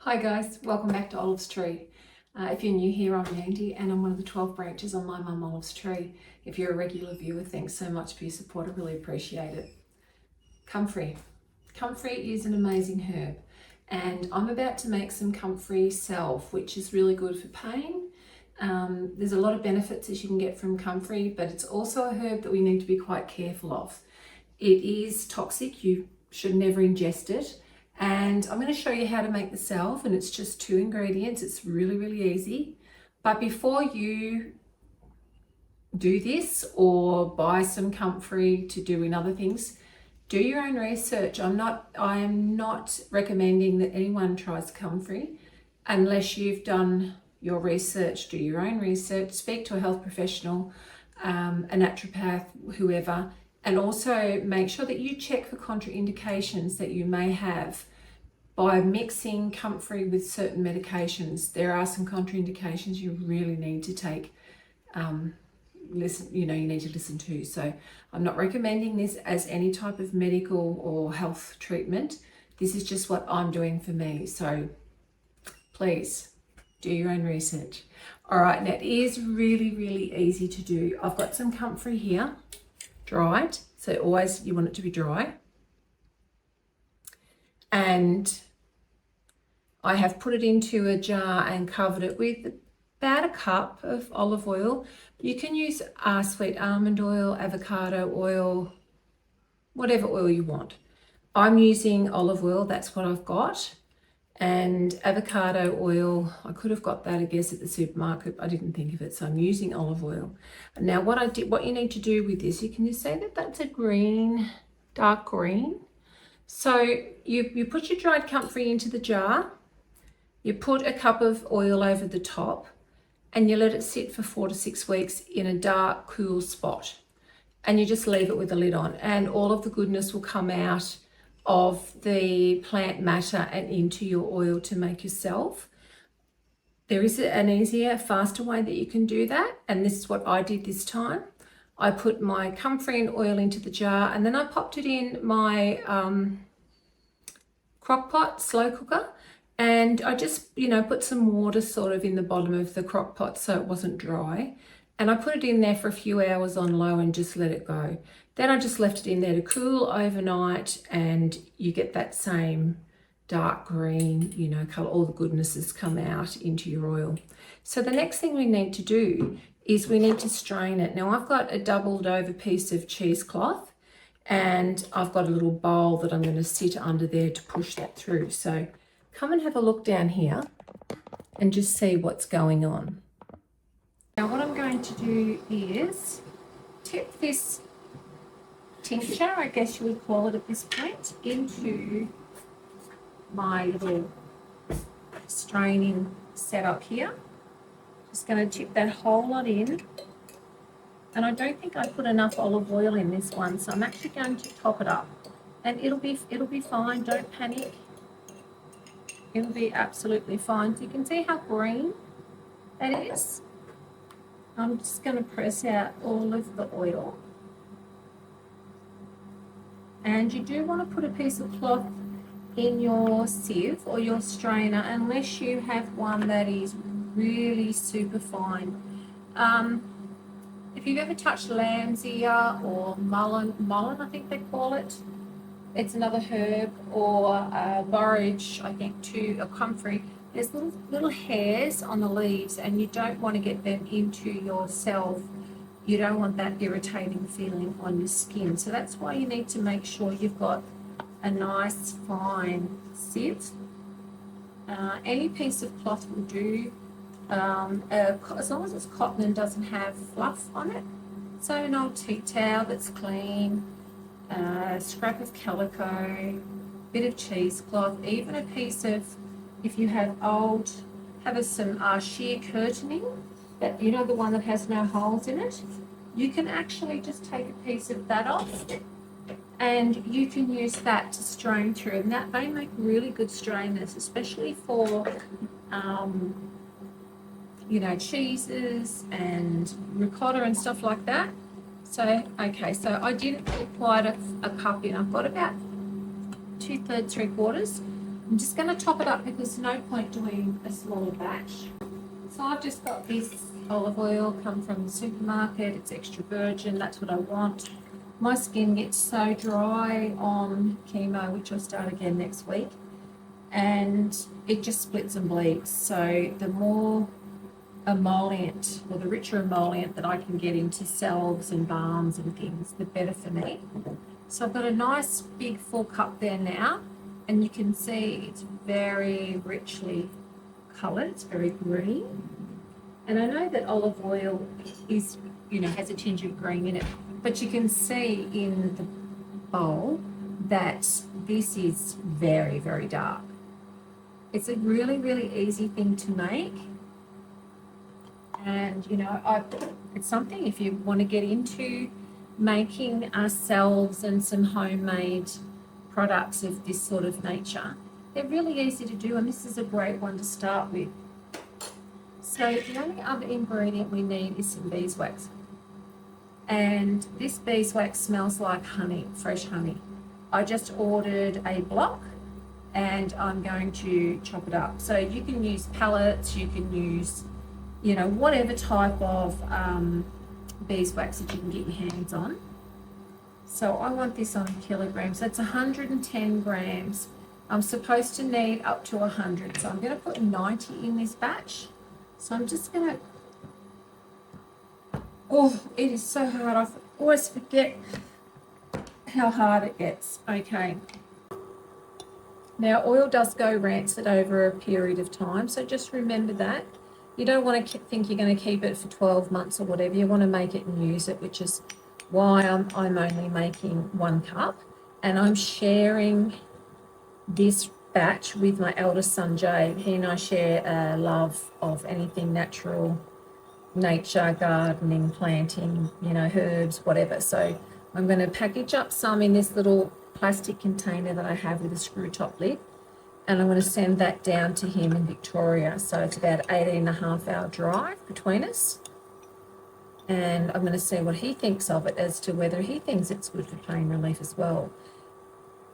Hi guys, welcome back to Olive's Tree. If you're new here, I'm Yandy and I'm one of the 12 branches on my mum Olive's Tree. If you're a regular viewer, thanks so much for your support, I really appreciate it. Comfrey. Comfrey is an amazing herb and I'm about to make some Comfrey Salve, which is really good for pain. There's a lot of benefits that you can get from Comfrey, but it's also a herb that we need to be quite careful of. It is toxic, you should never ingest it. And I'm going to show you how to make the salve, and it's just 2 ingredients. It's really easy. But before you do this or buy some Comfrey to do in other things, do your own research. I am not recommending that anyone tries Comfrey unless you've done your research. Do your own research, speak to a health professional, a naturopath, whoever. And also make sure that you check for contraindications that you may have by mixing Comfrey with certain medications. There are some contraindications you really need to take, you need to listen to. So I'm not recommending this as any type of medical or health treatment. This is just what I'm doing for me. So please do your own research. All right, now it is really easy to do. I've got some Comfrey here, dried, so always you want it to be dry, and I have put it into a jar and covered it with about a cup of olive oil. You can use sweet almond oil, avocado oil, whatever oil you want. I'm using olive oil, that's what I've got, and avocado oil. I could have got that, I guess, at the supermarket. I didn't think of it, so I'm using olive oil. Now what you need to do with this, you can just say that that's a green, dark green. So you put your dried Comfrey into the jar, you put a cup of oil over the top, and you let it sit for 4 to 6 weeks in a dark, cool spot. And you just leave it with the lid on, and all of the goodness will come out of the plant matter and into your oil to make yourself. There is an easier, faster way that you can do that, and this is what I did this time. I put my Comfrey and oil into the jar, and then I popped it in my crock pot, slow cooker, and I just, put some water sort of in the bottom of the crock pot so it wasn't dry. And I put it in there for a few hours on low and just let it go. Then I just left it in there to cool overnight, and you get that same dark green, color. All the goodnesses come out into your oil. So the next thing we need to do is we need to strain it. Now I've got a doubled over piece of cheesecloth, and I've got a little bowl that I'm going to sit under there to push that through. So come and have a look down here and just see what's going on. Now what I'm going to do is tip this tincture, I guess you would call it at this point, into my little straining setup here. Just going to tip that whole lot in. And I don't think I put enough olive oil in this one, so I'm actually going to top it up. And it'll be fine, don't panic. It'll be absolutely fine. So you can see how green that is. I'm just going to press out all of the oil. And you do want to put a piece of cloth in your sieve or your strainer, unless you have one that is really super fine. If you've ever touched lamb's ear or mullein I think they call it, it's another herb, or borage, I think too, or comfrey. There's little hairs on the leaves, and you don't want to get them into your salve. You don't want that irritating feeling on your skin. So that's why you need to make sure you've got a nice fine sieve. Any piece of cloth will do, as long as it's cotton and doesn't have fluff on it. So an old tea towel that's clean, a scrap of calico, bit of cheesecloth, even a piece of, if you have some sheer curtaining, that, the one that has no holes in it, you can actually just take a piece of that off, and you can use that to strain through, and that may make really good strainers, especially for cheeses and ricotta and stuff like that. So okay, so I didn't put quite a cup in. I've got about 2/3, 3/4. I'm just going to top it up because there's no point doing a smaller batch. So I've just got this olive oil come from the supermarket. It's extra virgin. That's what I want. My skin gets so dry on chemo, which I'll start again next week, and it just splits and bleeds. So the more emollient, or the richer emollient that I can get into salves and balms and things, the better for me. So I've got a nice big full cup there now, and you can see it's very richly coloured. It's very green. And I know that olive oil is, has a tinge of green in it, but you can see in the bowl that this is very, very dark. It's a really, really easy thing to make. And, it's something if you want to get into making salves and some homemade products of this sort of nature, they're really easy to do, and this is a great one to start with. So the only other ingredient we need is some beeswax. And this beeswax smells like honey, fresh honey. I just ordered a block and I'm going to chop it up. So you can use pellets, you can use, whatever type of beeswax that you can get your hands on. So I want this on kilograms. That's 110 grams. I'm supposed to need up to 100. So I'm going to put 90 in this batch. So I'm just going to, it is so hard. I always forget how hard it gets. Okay. Now, oil does go rancid over a period of time, so just remember that. You don't want to think you're going to keep it for 12 months or whatever. You want to make it and use it, which is why I'm only making 1 cup. And I'm sharing this batch with my eldest son, Jade. He and I share a love of anything natural, nature, gardening, planting, herbs, whatever. So I'm going to package up some in this little plastic container that I have with a screw top lid, and I'm going to send that down to him in Victoria. So it's about 18.5-hour drive between us, and I'm going to see what he thinks of it as to whether he thinks it's good for pain relief as well.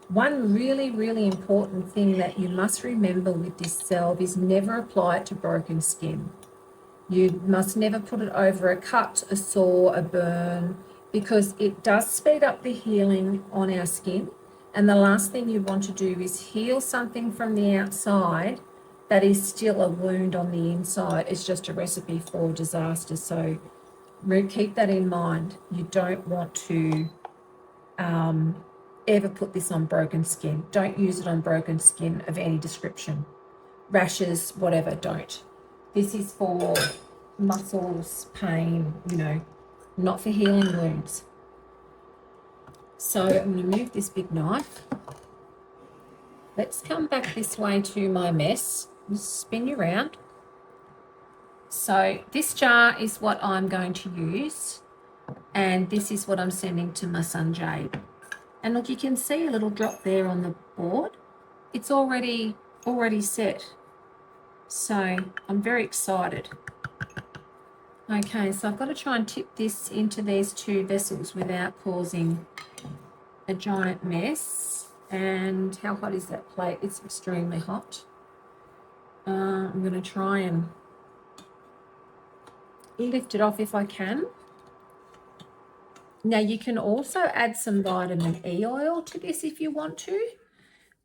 One really, really important thing that you must remember with this salve is never apply it to broken skin. You must never put it over a cut, a sore, a burn, because it does speed up the healing on our skin. And the last thing you want to do is heal something from the outside that is still a wound on the inside. It's just a recipe for disaster. So keep that in mind. You don't want to ever put this on broken skin. Don't use it on broken skin of any description. Rashes, whatever, don't. This is for muscles, pain, not for healing wounds. So I'm going to move this big knife. Let's come back this way to my mess. Just spin you around. So this jar is what I'm going to use, and this is what I'm sending to my son Jade. And look, you can see a little drop there on the board. It's already set. So I'm very excited. Okay, so I've got to try and tip this into these 2 vessels without causing a giant mess. And how hot is that plate? It's extremely hot. I'm going to try and lift it off if I can. Now, you can also add some vitamin E oil to this if you want to.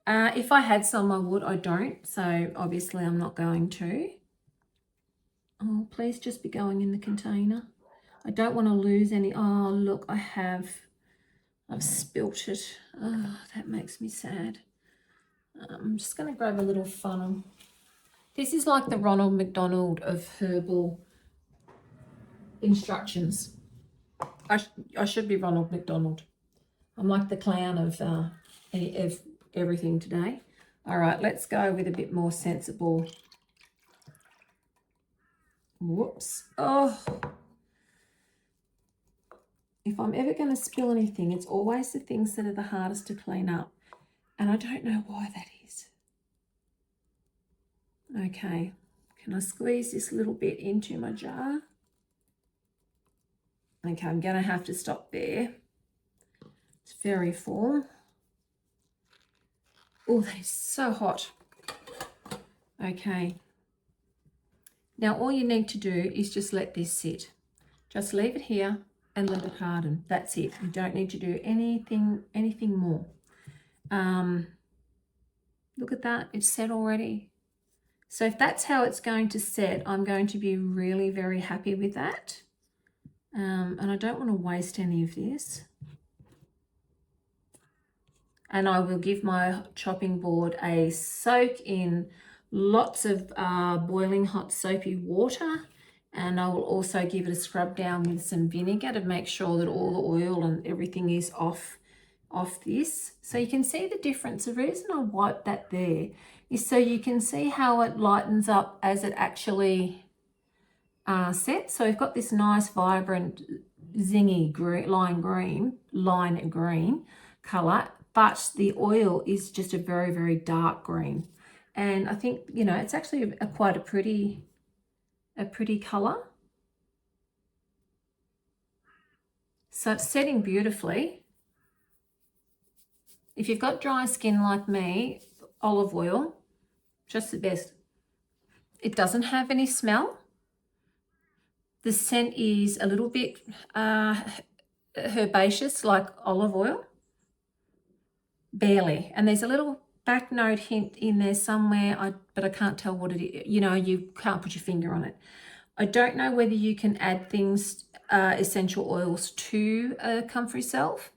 If I had some, I would. I don't, so obviously I'm not going to. Oh, please just be going in the container. I don't want to lose any. Oh, look, I've spilt it. Oh, that makes me sad. I'm just going to grab a little funnel. This is like the Ronald McDonald of herbal instructions. I should be Ronald McDonald. I'm like the clown of everything today. All right, let's go with a bit more sensible. Whoops. Oh. If I'm ever going to spill anything, it's always the things that are the hardest to clean up. And I don't know why that is. Okay, can I squeeze this little bit into my jar? Okay, I'm going to have to stop there. It's very full. Oh, that is so hot. Okay. Now all you need to do is just let this sit. Just leave it here and let it harden. That's it. You don't need to do anything more. Look at that, it's set already. So if that's how it's going to set, I'm going to be really very happy with that. And I don't want to waste any of this. And I will give my chopping board a soak in lots of boiling hot soapy water. And I will also give it a scrub down with some vinegar to make sure that all the oil and everything is off this. So you can see the difference. The reason I wipe that there is so you can see how it lightens up as it actually sets. So we've got this nice vibrant zingy lime green color, but the oil is just a very, very dark green. And I think, you know, it's actually quite a pretty color. So it's setting beautifully. If you've got dry skin like me, olive oil, just the best. It doesn't have any smell. The scent is a little bit herbaceous, like olive oil. Barely. And there's a little back note hint in there somewhere, but I can't tell what it is. You know, you can't put your finger on it. I don't know whether you can add things, essential oils to a Comfrey Salve.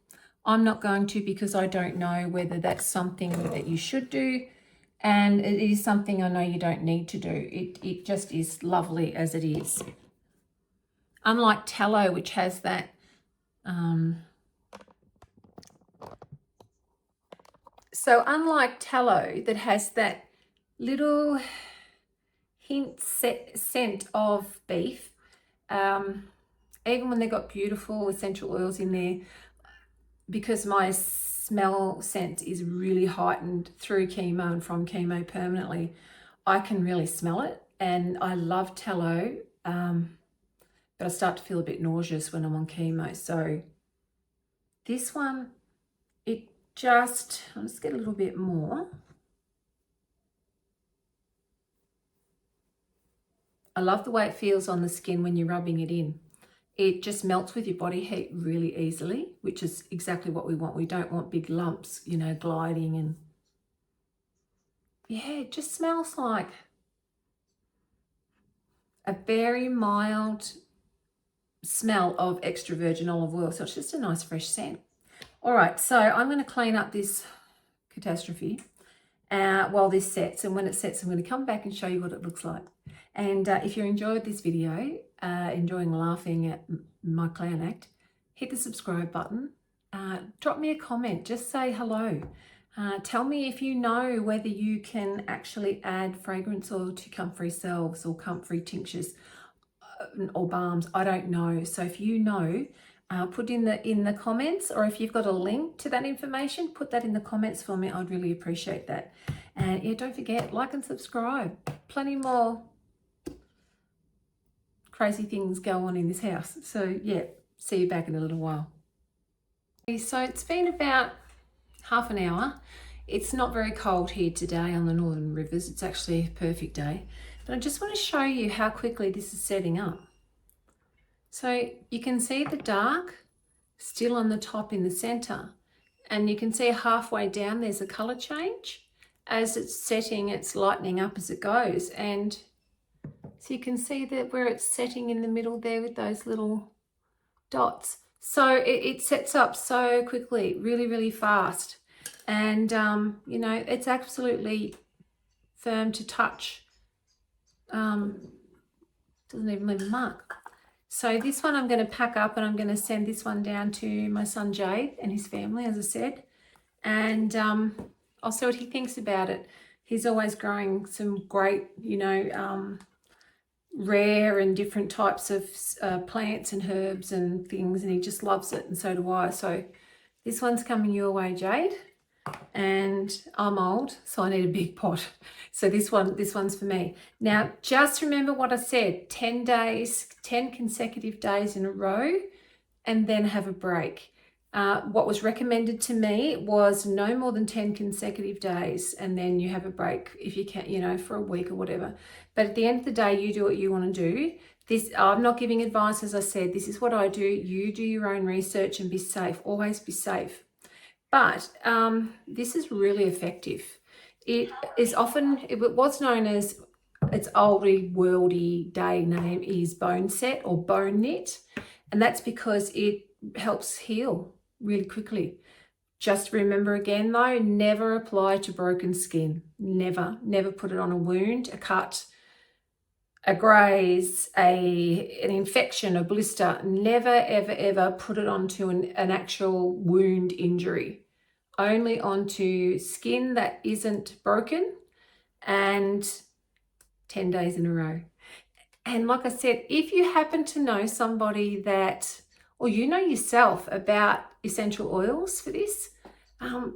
I'm not going to, because I don't know whether that's something that you should do. And it is something I know you don't need to do. It just is lovely as it is. Unlike tallow, which has that so unlike tallow that has that little scent of beef, even when they've got beautiful essential oils in there, because my smell sense is really heightened through chemo and from chemo permanently, I can really smell it. And I love tallow, but I start to feel a bit nauseous when I'm on chemo. So this one, I'll just get a little bit more. I love the way it feels on the skin when you're rubbing it in. It just melts with your body heat really easily, which is exactly what we want. We don't want big lumps, you know, gliding. And yeah, it just smells like a very mild smell of extra virgin olive oil. So it's just a nice fresh scent. All right, so I'm going to clean up this catastrophe while this sets. And when it sets, I'm going to come back and show you what it looks like. And if you enjoyed this video, enjoying laughing at my clown act, hit the subscribe button. Drop me a comment, just say hello. Tell me if you know whether you can actually add fragrance oil to Comfrey Salves or Comfrey tinctures or balms. I don't know. So if you know, put in the comments, or if you've got a link to that information, put that in the comments for me. I'd really appreciate that. And yeah, don't forget, like and subscribe. Plenty more crazy things go on in this house. So yeah, see you back in a little while. So it's been about half an hour. It's not very cold here today on the Northern Rivers. It's actually a perfect day. But I just want to show you how quickly this is setting up. So you can see the dark still on the top in the center. And you can see halfway down there's a color change. As it's setting, it's lightening up as it goes. And so you can see that where it's setting in the middle there with those little dots. So it sets up so quickly, really, really fast. And, you know, it's absolutely firm to touch. Doesn't even leave a mark. So this one I'm going to pack up, and I'm going to send this one down to my son Jade and his family, as I said. And I'll see what he thinks about it. He's always growing some great, you know, rare and different types of plants and herbs and things, and he just loves it, and so do I. So this one's coming your way, Jade. And I'm old, so I need a big pot. So this one's for me. Now, just remember what I said, 10 days, 10 consecutive days in a row, and then have a break. What was recommended to me was no more than 10 consecutive days, and then you have a break if you can, you know, for a week or whatever. But at the end of the day, you do what you want to do. This, I'm not giving advice, as I said. This is what I do. You do your own research and be safe. Always be safe. But this is really effective. It is often, what's known as, its oldie worldy day name is bone set or bone knit, and that's because it helps heal really quickly. Just remember again though, never apply to broken skin. Never put it on a wound, a cut, a graze, an infection, a blister. Never ever put it onto an actual wound injury. Only onto skin that isn't broken, and 10 days in a row. And like I said, if you happen to know somebody that, or you know yourself about essential oils for this,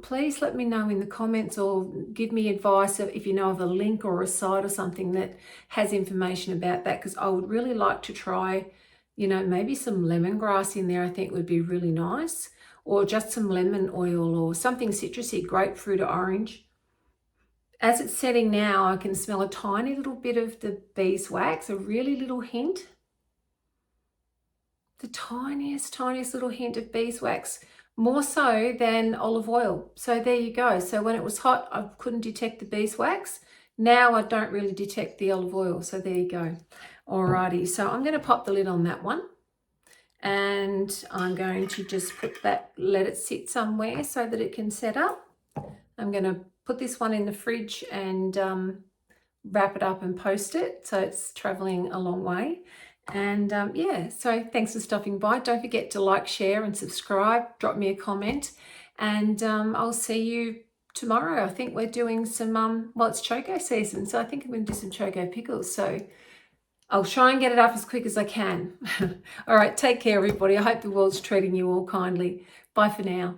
please let me know in the comments, or give me advice if you know of a link or a site or something that has information about that, because I would really like to try, you know, maybe some lemongrass in there. I think would be really nice, or just some lemon oil or something citrusy, grapefruit or orange. As it's setting now, I can smell a tiny little bit of the beeswax, a really little hint. The tiniest little hint of beeswax, more so than olive oil. So there you go. So when it was hot, I couldn't detect the beeswax. Now I don't really detect the olive oil. So there you go. Alrighty, so I'm going to pop the lid on that one. And I'm going to just let it sit somewhere so that it can set up. I'm going to put this one in the fridge and wrap it up and post it, so it's traveling a long way. And yeah, so thanks for stopping by. Don't forget to like, share and subscribe. Drop me a comment, and I'll see you tomorrow. I think we're doing some well, it's choco season, so I think I'm going to do some choco pickles, so I'll try and get it up as quick as I can. All right, take care everybody. I hope the world's treating you all kindly. Bye for now.